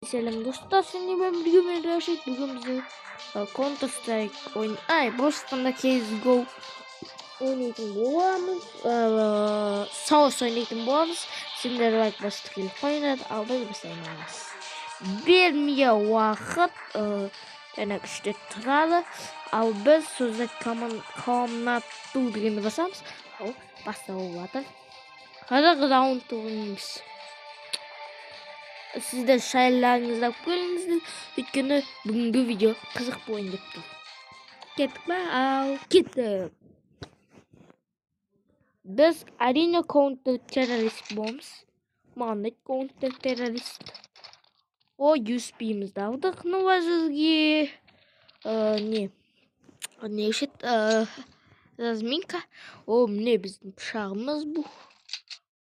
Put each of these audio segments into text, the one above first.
Selam dostlar, şimdi ben bugün Raşit, bugün bize Counter Strike oyun, Boston'da CSGO oynayın boğamız, Source oynayın boğamız, şimdi right bastık ilk oynadı, aldı bir sayılmaz. Bir miye vakit, yani işte tıralı, al biz sözde kamnattu degeni basamız, o basta olmadı. Hadi round oynuyoruz. Siz de şairlerinizle koyunuz. Çünkü bugünkü video kızık bu oyun gitti. Kettik mi? Gittik. Biz arena counter terörist bombs. Mandık counter terörist. O 100 bimiz aldık. Ne var ki? Ne? Ne eşit? Razminka. O ne bizim pişağımız bu.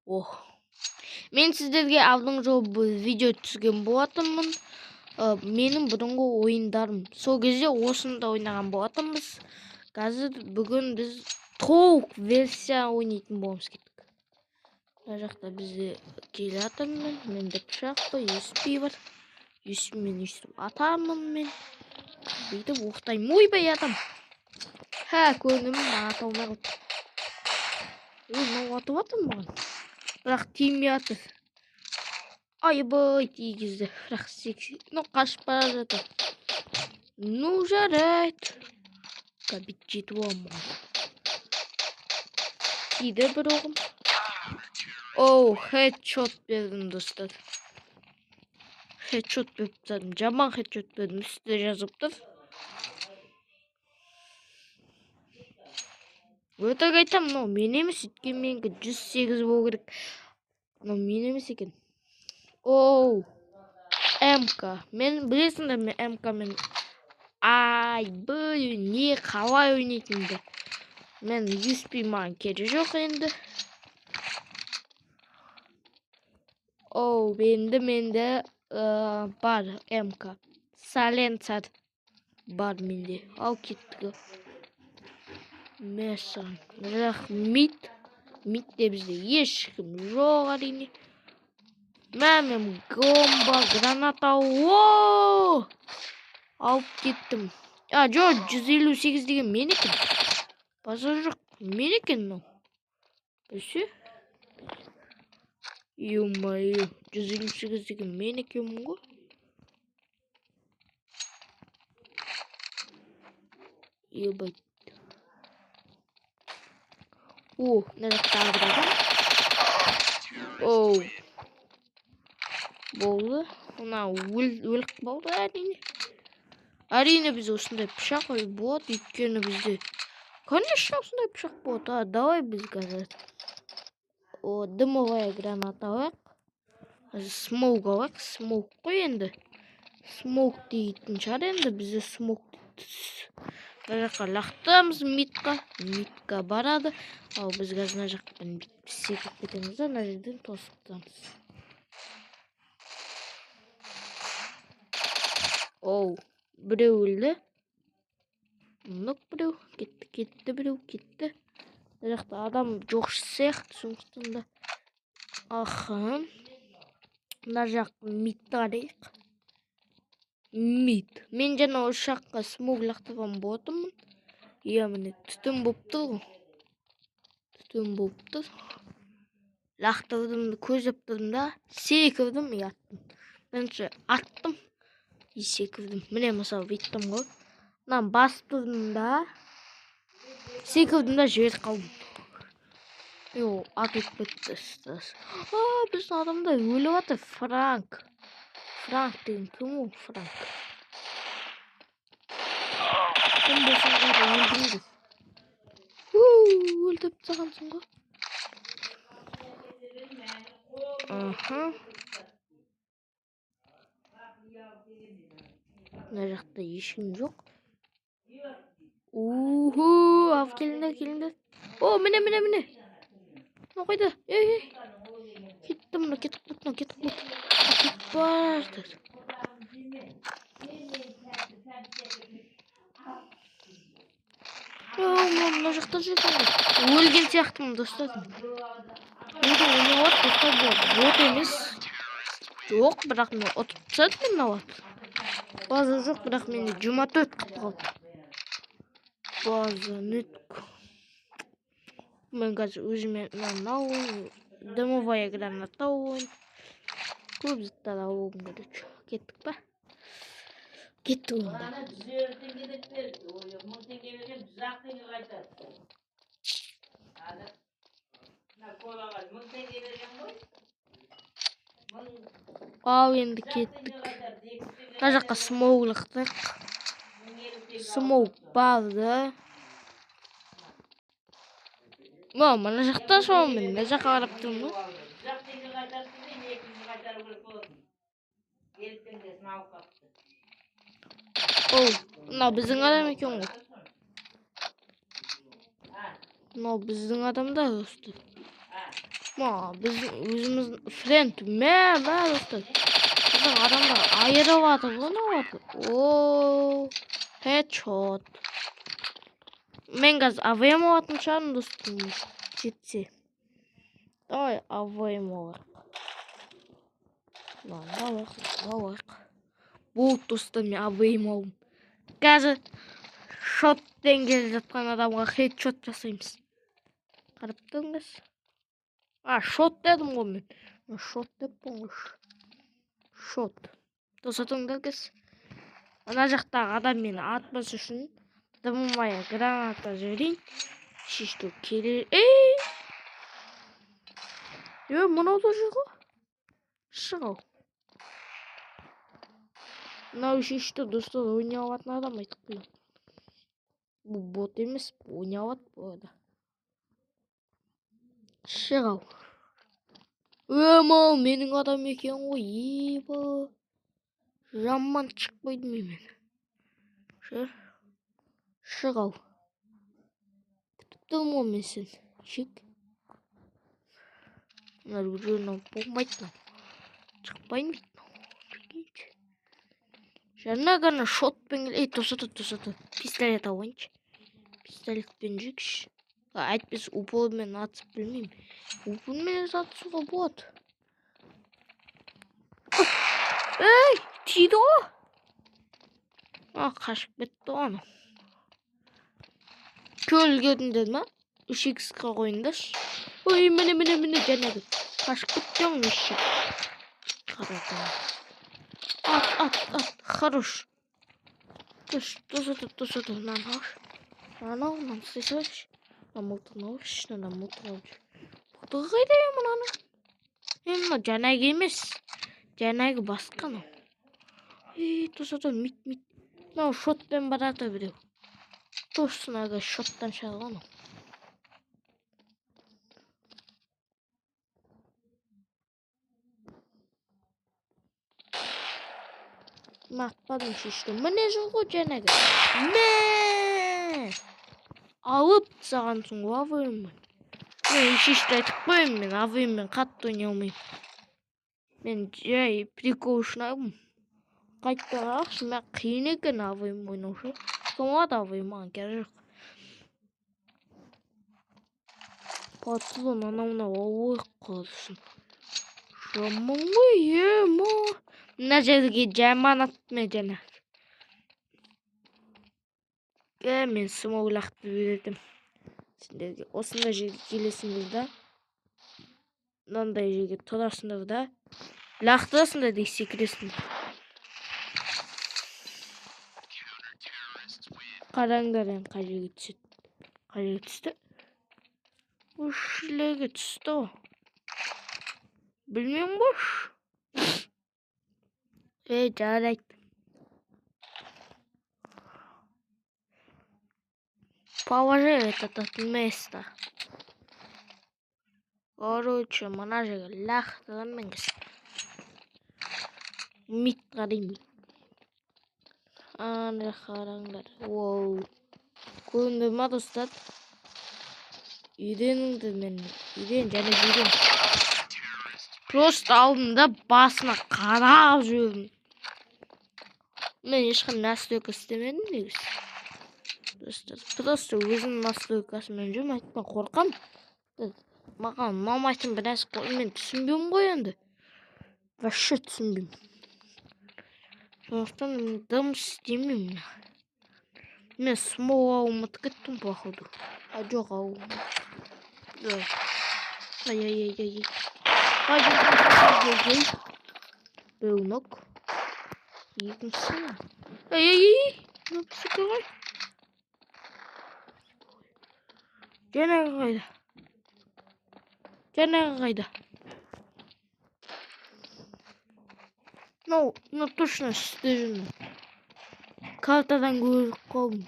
Oh. Men sizlerge алдыңғы bu video түскен болатынмын. Менің бұрынғы ойындарым. Сол кезде осында ойнаған болатынбыз. Қазір бүгін біз толық версия ойнайтын боламыз кеттік. Мына жақта бізде келе жатырмын. Менде пышақ бар, USP бар. USP мен өйстіп атамын мен. Бүйтіп оқтаймын. Ойбай адам. Көрдім, ата алмай қалды. Мынау атып жатыр маған. Бірақ тимей жатыр. Айбай тигізді. Бірақ ну қашып бара жатыр. Ну жарайды. Кәбит жетіп аламын. Тиді бір оғым. Оу, хедшот бердім достар. Хедшот беріп тастадым. Жаман хедшот бердім. Үстіде жазып тұр. Өтірік айтам, мынау мен емес, өйткені менікі 108 болу керек. Мынау мен емес екен. Оу, МК. Мен білесіңдер мен МК мен бұл не қалай ойнайтынымды. Мен USP маған керек жоқ енді. Оу, менде бар МК. Silencer бар менде. Ал кеттігі. Мәсін. Бірақ мидте бізде ешкім жоқ әрине. Мен бомба, граната. Ооо! Алып кеттім. Жоқ, 158 деген мен екен. Базар жоқ, мен екен мынау. Өсе? Ё-моё, 158 деген мен екенмін ғой. Ебать. О, мына жақта бір адам. Оу. Болды. Мына өлік болды әрине. Әрине біз осындай пышақ болады, өйткені бізде. Конечно, осындай пышақ болады. Давай біз қазір. О, дымовая граната алайық. Смоук алайық. Смоук қой енді. Смоук дейтін шығар енді. Бізде смоук дейтін. Мына жаққа лақтырамыз мидқа. Мидқа барады. Ал біз қазір мына жақтан секіп кетеміз да, мына жерден тосып тұрамыз. Оу, біреу өлді. Мұнық біреу. Кетті біреу, кетті. Мына жақта адам жоқ сияқты сондықтан да. Аха. Мына жақта мидті қарайық. Мид. Мен жаңа осы жаққа смог лақтырған болатынмын. Міне түтін болып тұр ғой. Түтін болып тұр. Лақтырдым, көзіп тұрдым да, секірдім и аттым. Мен аттым и секірдім. Міне мысалы беттім ғой. Мынаны басып тұрдым да, секірдім да жіберіп қалдым. Йо, атып кетті. Біздің адамда өліп жатыр. Франк. Франк деген кім ол? Франк. Кім болсаң да өлдіреді. Өлтіп тастағансың ғой. Аха. Мына жақта ешкім жоқ. Алып келіңдер. О, міне. Мына қойды. Кетті мұны, кетіп бұтына. Кетіп барды. Мына жақта жүрген. Өлген сияқтымын достар. Ойнап достар болады. Вот емес. Жоқ, бірақ мен 30 мен алат. База жоқ, бірақ менде 24 қылып қалды. База нетку. Мен қазір өзіме мынау дымовая граната ойын. Көп заттар алуым керек. Кеттік па? Кетті онда. Ал енді кеттік. Мына жаққа смоук лықтық. Смоук барды. Мына жақта шоу мен мына жаққа қарап тұрмын. Мынау біздің адам екен ғой. Мынау біздің адамда достар. Біз өзіміздің френд достар. Біздің адамдар айырып атыр ғой. Headshot. Мен қазір АВМ алатын шығармын достым. Жетсе. Давай АВМ алайық. Алайық. Болды достар, мен АВМ алдым. Қазір шоттен келе жатқан адамға хедшот жасаймыз. Қарап тұрыңыз. Шот дедім ғой мен. Шот деп болғыш. Шот. Тосатыңдар кез. Ана жақтағы адам мені атпас үшін дымымая граната жіберейін. Шешті келер. Мынау да шығу. Шығу. Мынау шешті достар, ойнай алатын адам айтып қойды. Бұл бот емес, ойнай алады бұл. Шығу. Мал менің адам екен ғой. Жаман шықпайды мен. Шығу. Күтіп тұрмын ғой мен сен. Шек. Мына жүрген болмайды. Шықпайын дейді. Жаңа ғана шотпен тосады. Пистолет алайыншы. Пистолетпен жүргіш. Әйтпес упормен атып білмеймін. Упормен атысуға болады. Тиді ғой. Қашып кетті оны. Көлгетін деді ма? 3x'қа қойыңдашы. Міне жәнегі. Қашып кетті оң еші. Қаратың. Ат. Хорош. Тосады. Мынаны істесейші. Мылтығын алшы. Бұқтығы қайда мұнаны? Мына жәнегі емес. Жәнегі басқаны. Тосады, мит. Мынау шотпен барады біреу. Тосынағы шоттан шағаны. Мақпадым шешті. Міне жылғы жәнегі. Алып саған соң АВМ-мен. Мен шешті айтып қойым, мен АВМ-мен қатты ойнай алмайым. Мен жай прикол үшін айбым. Қайттан ақшы, мен қиын екен АВМ ойнаушы. Соңғат АВМ маған кері жоқ. Патылын анауына ауық қалсын. Жаман ғой, Мына жерге жаман атме жана. Мен смоулақты бердім. Сендерге осындай жерге келесіңдер да. Мынандай жерге тұрасыңдар да. Лақтырасыңдар да секіресіңдер. Қараңдар қай жерге түседі. Қай жерге түсті? Үшлеге түсті. Білмеймін бош. Жарайды. Положи это место. Короче, мына жерге лақтырамын. Мит қараймын. Ана қараңдар. Көрінді ма достар? Үйреніңдер мен. Үйрен. Просто алдында басына қарап жүрмін. Мен ешқандай настройка істемедім негіз. Просто өзім настройкасымен жүрмін. Айтпан қорқам. Маған ұнамайтын біраз мен түсінбеймін ғой енді. Вообще түсінбеймін. Сондықтан дым істемеймін. Мен смол ұмытып кеттім, походу. А жоқ, Ай-яй-яй-яй. Ай-яй-яй-яй-яй. Беунок. Екіншісі. Ай-яй-яй. Напсыка ғой. Жаңағы қайда. Ну, точно стыжно. Картадан көріп қалдым.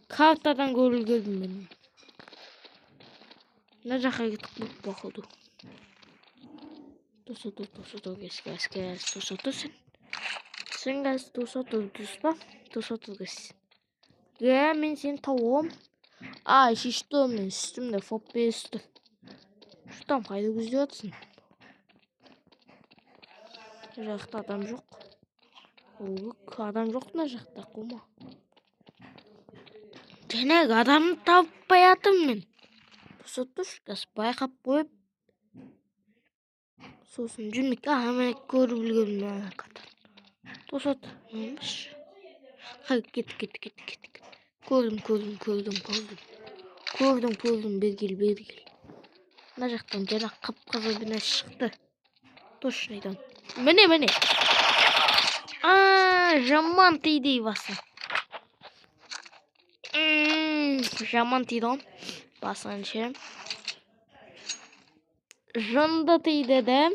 Картадан көрілгенмін мен. Мына жаққа кетіп қалып походу. Тосатыр. Сен газ тосатыр па? Тосатыр газ. Мен сені тауым. Шешті мен үстімде фоппесті. Шутам қайды көздеп атсың? Жақта адам жоқ. Адам жоқ мына жақта қома. Жаңағы адамды таппай атым мен. Тосатыр газ байқап қойып. Сосын жүрмек. Мен көріп білгенмін. Тосатыр. Кет. Көрдім, бергел. Мына жақтан жаңа қып-қызыл бина шықты. Точно айтам. Міне. Жаман тиді басы. Жаман тиді он. Басыншы. Жынды тиді де.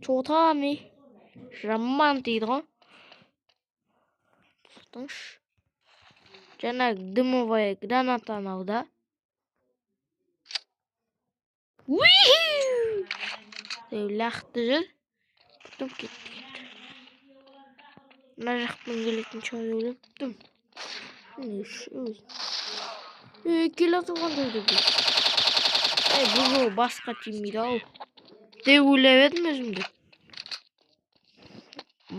Чотами. Жаман тиді он. Жаңағы дымовая гранатаны алды. Лақты жүр. Бұтым кетті. Мына жақтың келетін шығар өліптім. Келатыр қандай деді. Бұл басқа тимейді ау. Деп ойлап едім өзімді.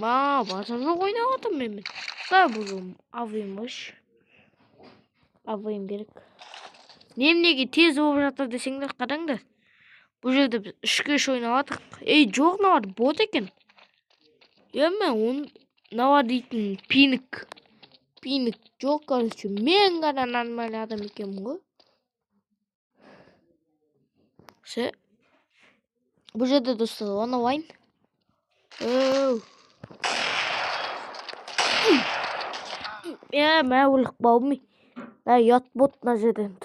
Базар жоқ ойнап атым мен. Бұл аваймыш. Авайым керек. Немнеге тез болып жатыр десеңдер қараңдар. Бұл жерде біз 3-3 ойнап атық. Жоқ, навар бот екен. Мен навар дейтін пиник жоқ, короче. Мен ғана нормальный адам екенмін ғой. Бұл жерде достар, оны ойын. Мен өлік бауым. Ят бот на жерден.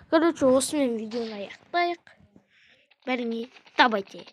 Короче, осымен видеоны аяқтайық. Бәріңе табайте.